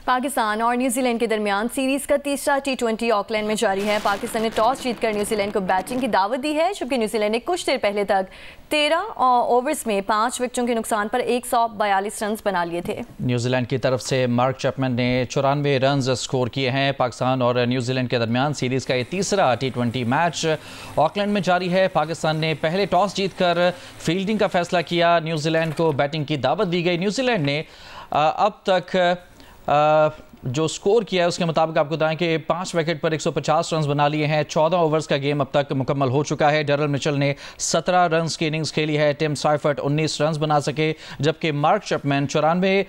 पाकिस्तान और न्यूजीलैंड के दरमियान सीरीज का तीसरा T20 ऑकलैंड में जारी है। पाकिस्तान ने टॉस जीतकर न्यूजीलैंड को बैटिंग की दावत दी है, जबकि न्यूजीलैंड ने कुछ देर पहले तक 13 ओवर्स में 5 विकेटों के नुकसान पर 142 रन बना लिए थे। न्यूजीलैंड की तरफ से मार्क चैपमैन ने 94 रन स्कोर किए हैं। पाकिस्तान और न्यूजीलैंड के दरमियान सीरीज का ये तीसरा T20 मैच ऑकलैंड में जारी है। पाकिस्तान ने पहले टॉस जीतकर फील्डिंग का फैसला किया, न्यूजीलैंड को बैटिंग की दावत दी गई। न्यूजीलैंड ने अब तक जो स्कोर किया है उसके मुताबिक आपको बताएं कि 5 विकेट पर 150 रन बना लिए हैं। 14 ओवर्स का गेम अब तक मुकम्मल हो चुका है। डैरल मिचेल ने 17 रन की इनिंग्स खेली है। टिम साइफर्ट 19 रन बना सके, जबकि मार्क चैपमैन 94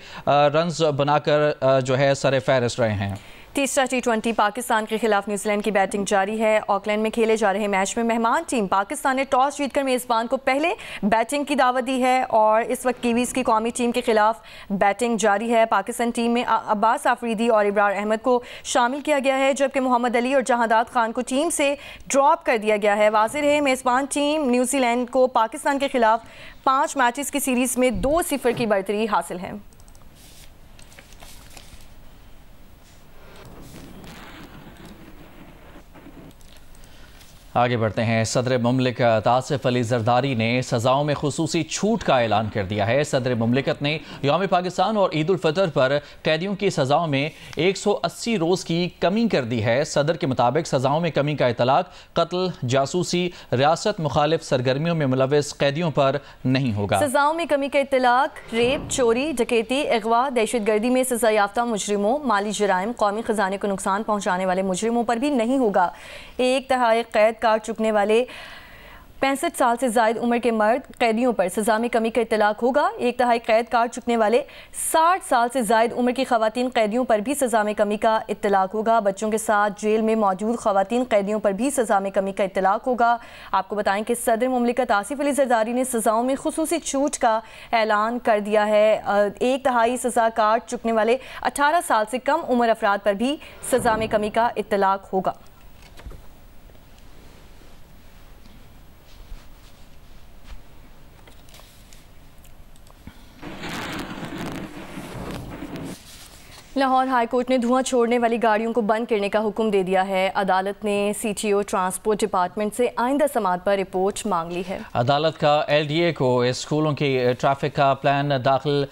रन बनाकर जो है सरे फहरिस्त रहे हैं। तीसरा T20 पाकिस्तान के खिलाफ न्यूजीलैंड की बैटिंग जारी है। ऑकलैंड में खेले जा रहे मैच में मेहमान टीम पाकिस्तान ने टॉस जीतकर मेज़बान को पहले बैटिंग की दावत दी है और इस वक्त कीवीज़ की कौमी टीम के खिलाफ बैटिंग जारी है। पाकिस्तान टीम में अब्बास आफरीदी और इब्रार अहमद को शामिल किया गया है, जबकि मोहम्मद अली और जहादात खान को टीम से ड्रॉप कर दिया गया है। वाज़ेह है मेज़बान टीम न्यूजीलैंड को पाकिस्तान के खिलाफ 5 मैचेस की सीरीज़ में 2-0 की बढ़तरी हासिल है। आगे बढ़ते हैं। सदर मुमलिकत आसिफ अली जरदारी ने सज़ाओं में खुसूसी छूट का ऐलान कर दिया है। सदर मुमलिकत ने यौम पाकिस्तान और ईद उल फितर पर कैदियों की सज़ाओं में 180 रोज़ की कमी कर दी है। सदर के मुताबिक सज़ाओं में कमी का इतलाक कत्ल, जासूसी, रियासत मुखालिफ सरगर्मियों में मुलविस कैदियों पर नहीं होगा। सज़ाओं में कमी का इतलाक रेप, चोरी, डकैती, अगवा, दहशतगर्दी में सज़ा याफ्ता मुजरिमों, माली जराइम, कौमी ख़जाने को नुकसान पहुँचाने वाले मुजरिमों पर भी नहीं होगा। 1 तिहाई कैद काट चुकने वाले 65 साल से ज़ायद उम्र के मर्द कैदियों पर सज़ा में कमी का इतलाक होगा। 1 तिहाई कैद काट चुकने वाले 60 साल से ज़ायद उम्र की ख़वातीन कैदियों पर भी सज़ा में कमी का इतलाक होगा। बच्चों के साथ जेल में मौजूद ख़वातीन कैदियों पर भी सज़ा में कमी का इतलाक होगा। आपको बताएं कि सदर मुमलिकत आसिफ अली जरदारी ने सज़ाओं में खुसूसी छूट का ऐलान कर दिया है। 1 तिहाई सज़ा काट चुकने वाले 18 साल से कम उम्र अफराद पर भी सज़ा में कमी का इतलाक होगा। लाहौर हाई कोर्ट ने धुआं छोड़ने वाली गाड़ियों को बंद करने का हुक्म दे दिया है। अदालत ने CTO ट्रांसपोर्ट डिपार्टमेंट से आइंदा समाअत पर रिपोर्ट मांग ली है। अदालत का LDA को स्कूलों की ट्रैफिक का प्लान दाखिल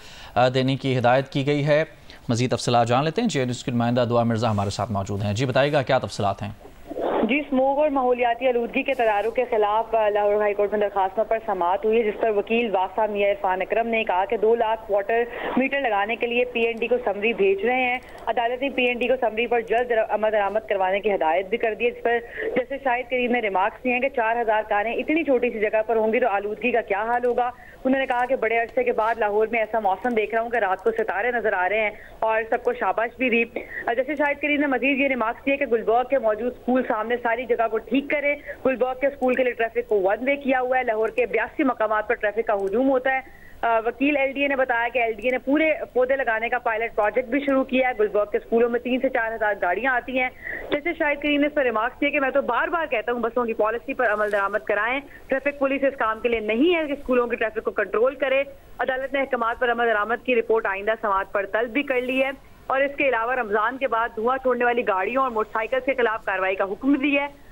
देने की हिदायत की गई है। मज़ीद तफसीलात जान लेते हैं। JNU की नुमाइंदा दुआ मिर्ज़ा हमारे साथ मौजूद हैं। जी बताइएगा क्या तफसीलात हैं। जी, स्मोक और माहौलियाती आलूदगी के तदारुक के खिलाफ लाहौर हाई कोर्ट में दरखास्तों पर समाअत हुई है, जिस पर वकील वासा मियां इरफान अकरम ने कहा कि 2 लाख वाटर मीटर लगाने के लिए PND को समरी भेज रहे हैं। अदालत ने PND को समरी पर जल्द अमल दरामद करवाने की हिदायत भी कर दी है, जिस पर जैसे शाहिद करीम ने रिमार्क्स दिए हैं कि 4000 कारें इतनी छोटी सी जगह पर होंगी तो आलूदगी का क्या हाल होगा। उन्होंने कहा कि बड़े अरसे के बाद लाहौर में ऐसा मौसम देख रहा हूँ कि रात को सितारे नजर आ रहे हैं और सबको शाबाश भी दी। जैसे शाहिद करीम ने मजीद ये रिमार्क्स दिए कि गुलबर्ग के मौजूद स्कूल सामने सारी जगह को ठीक करें। गुलबर्ग के स्कूल के लिए ट्रैफिक को 1 वे किया हुआ है। लाहौर के 82 मकामात पर ट्रैफिक का हुजूम होता है। वकील LDA ने बताया कि LDA ने पूरे पौधे लगाने का पायलट प्रोजेक्ट भी शुरू किया है। गुलबर्ग के स्कूलों में 3 से 4000 गाड़ियां आती हैं। जैसे शाहिद करीम ने इस पर रिमार्क्स दिए कि मैं तो बार बार कहता हूं बसों की पॉलिसी पर अमल दरामद कराएं। ट्रैफिक पुलिस इस काम के लिए नहीं है कि स्कूलों की ट्रैफिक को कंट्रोल करे। अदालत ने अहकामात पर अमल दरामद की रिपोर्ट आइंदा समाअत पर तलब भी कर ली है और इसके अलावा रमजान के बाद धुआं छोड़ने वाली गाड़ियों और मोटरसाइकिल के खिलाफ कार्रवाई का हुक्म दिया है।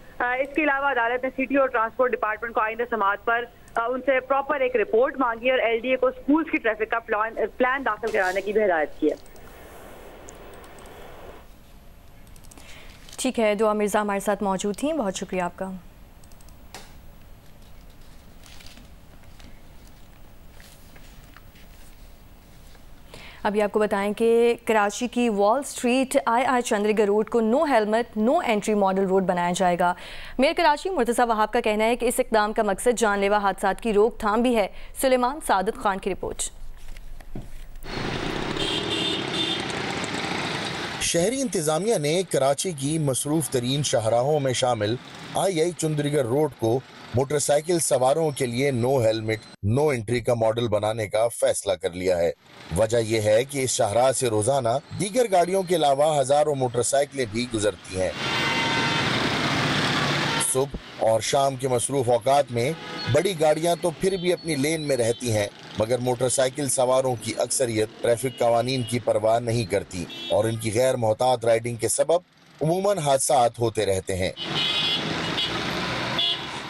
इसके अलावा अदालत ने CTO और ट्रांसपोर्ट डिपार्टमेंट को आइंदा समाअत पर उनसे प्रॉपर एक रिपोर्ट मांगी और LDA को स्कूल्स की ट्रैफिक का प्लान दाखिल कराने की भी हिदायत की है। ठीक है, दुआ मिर्ज़ा हमारे साथ मौजूद थी, बहुत शुक्रिया आपका। अभी आपको बताएं कि कराची की wall street II Chandigarh road को no helmet no entry model road बनाया जाएगा। मेयर कराची मुर्तज़ा वहाब का कहना है कि इस इक़दाम का मकसद जानलेवा हादसात की रोकथाम भी है। सुलेमान सादत खान की रिपोर्ट। शहरी इंतजामिया ने कराची की मसरूफ तरीन शाहराहों में शामिल II चंद्रीगढ़ रोड को मोटरसाइकिल सवारों के लिए नो हेलमेट नो एंट्री का मॉडल बनाने का फैसला कर लिया है। वजह यह है कि इस शाहराह से रोजाना दीगर गाड़ियों के अलावा हजारों मोटरसाइकिलें भी गुजरती हैं। सुबह और शाम के मसरूफ औकात में बड़ी गाड़ियां तो फिर भी अपनी लेन में रहती हैं, मगर मोटरसाइकिल सवारों की अक्सरियत ट्रैफिक कवानीन की परवाह नहीं करती और इनकी गैर मोहतात राइडिंग के सबब उमूमन हादसात होते रहते हैं।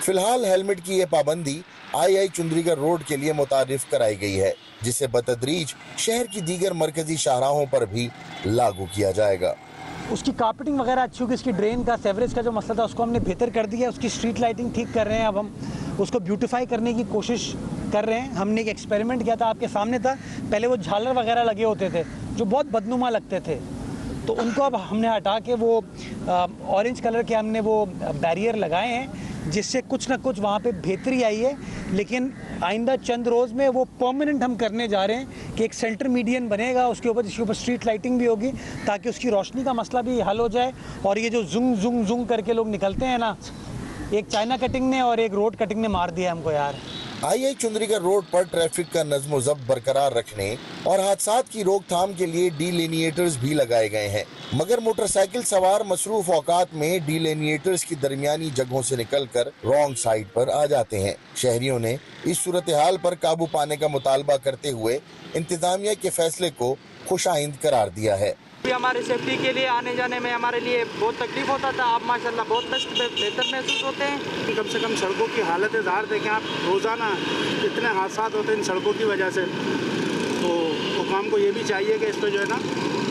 फिलहाल हेलमेट की ये पाबंदी आई चुंद्रीगढ़ रोड के लिए मुतारिफ कराई गई है, जिसे बतदरीज शहर की दीगर मरकजी शाहराहों पर भी लागू किया जाएगा। उसकी कार्पेटिंग वगैरह अच्छी होगी, इसकी ड्रेन का सेवरेज का जो मसला था उसको हमने बेहतर कर दिया, उसकी स्ट्रीट लाइटिंग ठीक कर रहे हैं। अब हम उसको ब्यूटीफाई करने की कोशिश कर रहे हैं। हमने एक एक्सपेरिमेंट किया था, आपके सामने था। पहले वो झालर वगैरह लगे होते थे जो बहुत बदनुमा लगते थे, तो उनको अब हमने हटा के वो ऑरेंज कलर के हमने वो बैरियर लगाए हैं, जिससे कुछ ना कुछ वहाँ पे बेहतरी आई है। लेकिन आइंदा चंद रोज़ में वो परमानेंट हम करने जा रहे हैं कि एक सेंटर मीडियन बनेगा उसके ऊपर, जिसके ऊपर स्ट्रीट लाइटिंग भी होगी, ताकि उसकी रोशनी का मसला भी हल हो जाए। और ये जो जुंग जुंग जुंग करके लोग निकलते हैं ना, एक चाइना कटिंग ने और एक रोड कटिंग ने मार दिया हमको यार। आई चुंद्रीगढ़ रोड पर ट्रैफिक का नज्म ज़ब्त बरकरार रखने और हादसात की रोकथाम के लिए डीलिनिएटर्स भी लगाए गए हैं, मगर मोटरसाइकिल सवार मसरूफ औकात में डीलिनिएटर्स की दरमियानी जगहों से निकलकर रॉन्ग साइड पर आ जाते हैं। शहरियों ने इस सूरत हाल पर काबू पाने का मुतालबा करते हुए इंतजामिया के फैसले को खुशाइंद करार दिया है। हमारे सेफ्टी के लिए आने जाने में हमारे लिए बहुत तकलीफ होता था, आप माशाल्लाह बहुत बेहतर महसूस होते हैं। कम से कम सड़कों की हालत ज़ाहिर देखें आप, रोज़ाना इतने हादसा होते हैं इन सड़कों की वजह से। तो हुकाम को ये भी चाहिए कि इस पर जो है ना,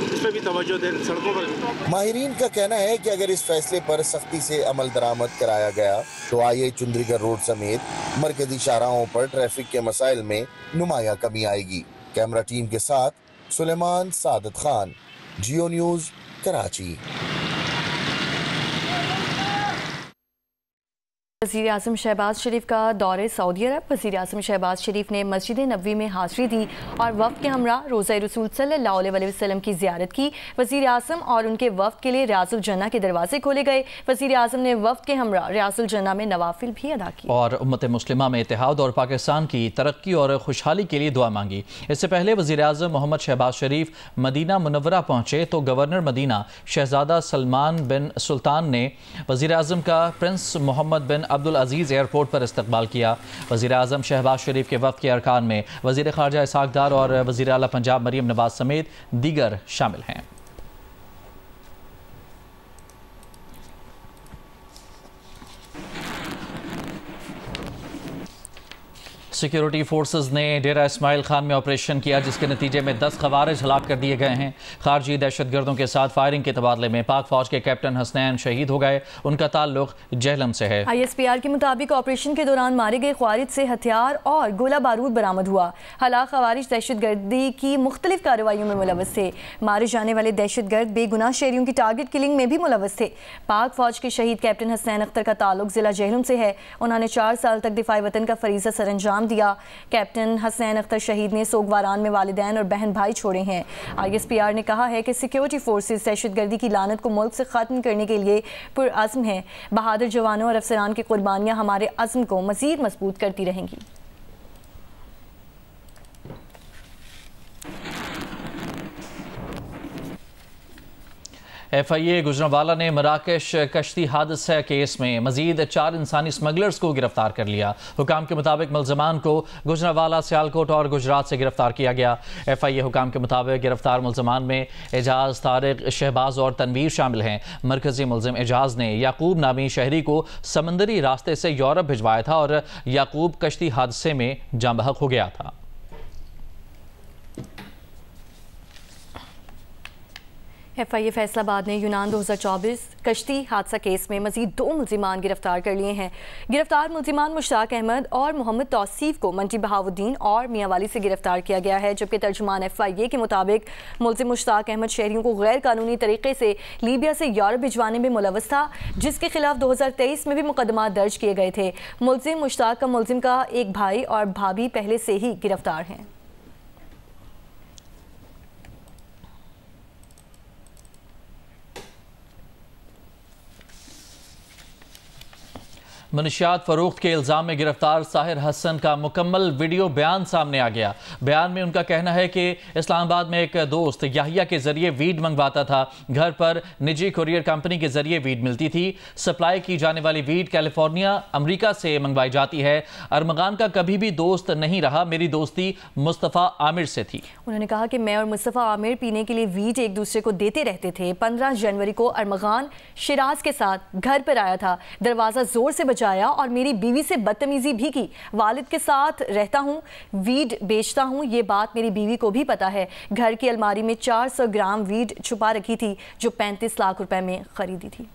इस पर भी तवज्जो दें सड़कों पर। माहिरीन का कहना है कि अगर इस फैसले पर सख्ती से अमल दरामद कराया गया तो आई चुंद्रीगढ़ रोड समेत मरकजी शाहराहों पर ट्रैफिक के मसाइल में नुमाया कमी आएगी। कैमरा टीम के साथ सुलेमान सादत खान, जियो न्यूज़, कराची। वज़ीर आज़म शहबाज शरीफ का दौरे सऊदी अरब। वज़ीर आज़म शहबाज शरीफ ने मस्जिद नबवी में हाज़िरी दी और वफ़द के हमरा रोज़ा रसूल सल्लल्लाहु अलैहि वसल्लम की ज़ियारत की। वज़ीर आज़म और उनके वफ़द के लिए रियाजुल जन्नह के दरवाजे खोले गए। वज़ीर आज़म ने वफ़द के हमरा रियाजुल जन्नह में नवाफिल भी अदा किए और उम्मत मुस्लिमा में इत्तेहाद और पाकिस्तान की तरक्की और खुशहाली के लिए दुआ मांगी। इससे पहले वज़ीर आज़म मोहम्मद शहबाज शरीफ मदीना मुनव्वरा पहुँचे तो गवर्नर मदीना शहजादा सलमान बिन सुल्तान ने वज़ीर आज़म का प्रिंस मोहम्मद बिन अब्दुल अजीज़ एयरपोर्ट पर इस्तकबाल किया। वज़ीर आज़म शहबाज शरीफ के वफ़द के अरकान में वज़ीर ख़ारजा इसहाक़ डार और वज़ीर आला पंजाब मरीम नवाज समेत दीगर शामिल हैं। सिक्योरिटी फोर्सेस ने डेरा इस्माइल खान में ऑपरेशन किया, जिसके नतीजे में 10 ख़वारिज हलाक कर दिए गए हैं। खारजी दहशतगर्दों के साथ फायरिंग के तबादले में पाक फौज के कैप्टन हसनैन शहीद हो गए। उनका ताल्लुक जहलम से है। ISPR के मुताबिक ऑपरेशन के दौरान मारे गए ख्वारिज से हथियार और गोला बारूद बरामद हुआ। हलाक ख्वारिज दहशतगर्दी की मुख्तलिफ कार्रवाइयों में मुलव्वस थे। मारे जाने वाले दहशतगर्द बेगुनाह शहरियों की टारगेट किलिंग में भी मुलव्वस थे। पाक फौज के शहीद कैप्टन हसनैन अख्तर का ताल्लुक जिला जहलम से है। उन्होंने 4 साल तक दिफाई वतन का फरीज़ा सरअंजाम दिया। कैप्टन हसनैन अख्तर शहीद ने सोगवारान में वालिदैन और बहन भाई छोड़े हैं। ISPR ने कहा है कि सिक्योरिटी फोर्सेस दहशतगर्दी की लानत को मुल्क से ख़त्म करने के लिए पुरअज़्म हैं। बहादुर जवानों और अफसरान की कुर्बानियाँ हमारे अज़्म को मज़ीद मजबूत करती रहेंगी। FIA गुजरांवाला ने मराकश कश्ती हादसा केस में मजीद 4 इंसानी स्मगलर्स को गिरफ्तार कर लिया। हुकाम के मुताबिक मुलजमान को गुजरांवाला, सियालकोट और गुजरात से गिरफ्तार किया गया। FIA हुकाम के मुताबिक गिरफ्तार मुलजमान में एजाज, तारिक, शहबाज और तनवीर शामिल हैं। मरकजी मुलजिम एजाज ने याकूब नामी शहरी को समंदरी रास्ते से यूरोप भिजवाया था और याकूब कश्ती हादसे में जाँ बहक हो गया था। FIA फैसलाबाद ने यूनान 2024 कश्ती हादसा केस में मजीद 2 मुलजिमान गिरफ्तार कर लिए हैं। गिरफ्तार मुलजिमान मुश्ताक अहमद और मोहम्मद तौसीफ को मंडी बहाउद्दीन और मियांवाली से गिरफ्तार किया गया है, जबकि तर्जुमान FIA के मुताबिक मुलजिम मुश्ताक अहमद शहरियों को गैर कानूनी तरीके से लीबिया से यूरोप भिजवाने में मुलव्वस था, जिसके खिलाफ 2023 में भी मुकदमा दर्ज किए गए थे। मुलजिम मुश्ताक का मुलजिम का एक भाई और भाभी पहले से ही गिरफ्तार हैं। मनशियात फरोख्त के इल्जाम में गिरफ्तार साहिर हसन का मुकम्मल वीडियो बयान सामने आ गया। बयान में उनका कहना है कि इस्लामाबाद में एक दोस्त याहिया के जरिए वीड मंगवाता था। घर पर निजी कुरियर कंपनी के जरिए वीड मिलती थी। सप्लाई की जाने वाली वीड कैलिफोर्निया अमेरिका से मंगवाई जाती है। अरमगान का कभी भी दोस्त नहीं रहा। मेरी दोस्ती मुस्तफ़ा आमिर से थी। उन्होंने कहा कि मैं और मुस्तफ़ा आमिर पीने के लिए वीड एक दूसरे को देते रहते थे। 15 जनवरी को अरमगान शिराज के साथ घर पर आया था। दरवाजा जोर से और मेरी बीवी से बदतमीजी भी की। वालिद के साथ रहता हूँ, वीड बेचता हूँ, ये बात मेरी बीवी को भी पता है। घर की अलमारी में 400 ग्राम वीड छुपा रखी थी जो 35 लाख रुपए में खरीदी थी।